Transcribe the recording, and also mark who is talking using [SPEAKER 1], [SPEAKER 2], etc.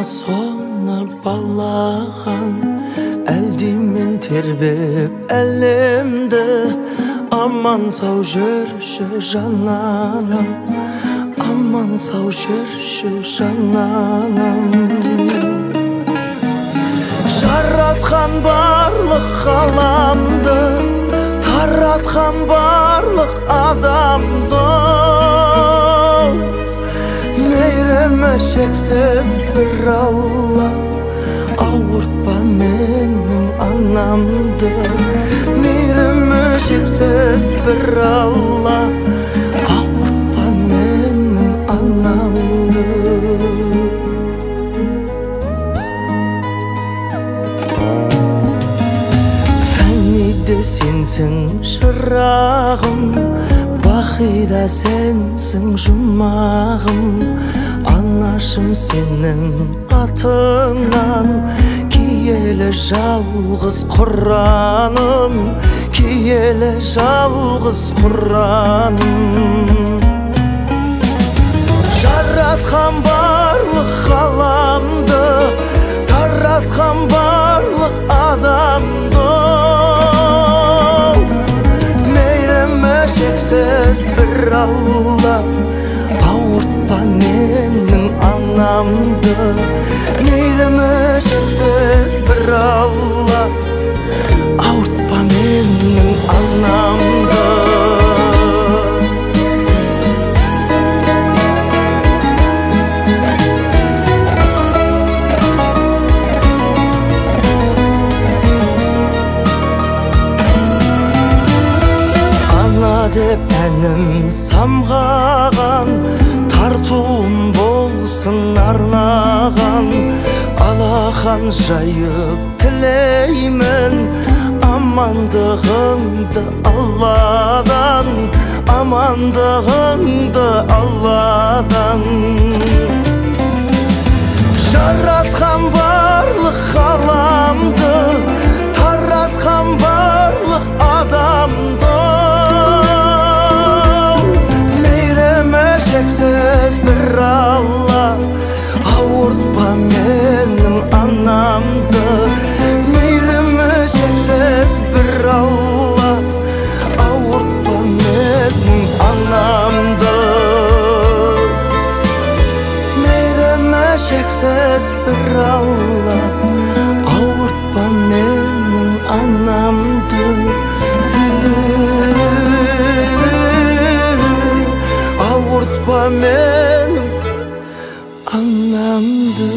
[SPEAKER 1] sona bağlagan Eldimin terbep elimde Aman sağ жүрші жананам Aman sağ жүрші жананам Жаратқан барлық ғаламды Таратқан барлық адамды Мейірімі шексіз бір Алла Ауыртпа менің анамды Мейірімі шексіз бір Алла Ауыртпа менің анамды Фәниде сенсің шырағым Бақида сенсің жұмағым Анашым сенің атыңнан Киелі жалғыз Құраным Киелі жалғыз Құраным Жаратқан барлық ғаламды Таратқан барлық адамды Мейірімі шексіз бір Алла Ауыртпа менің анамды Мейірімі шексіз бір Алла Ауыртпа менің анамды Деп әнім самғаған Тартуым болсын арнаған Алақан жайып тілеймін Амандығыңды Алладан Амандығыңды Алладан Жаратқан барлық ғаламды Таратқан барлық адамды Шексіз бір Алла Ауыртпа менің анамды Мейірімі шексіз бір Алла Ауыртпа менің анамды Мейірімі шексіз бір Алла Ауыртпа менің анамды Ауыртпа менің анамды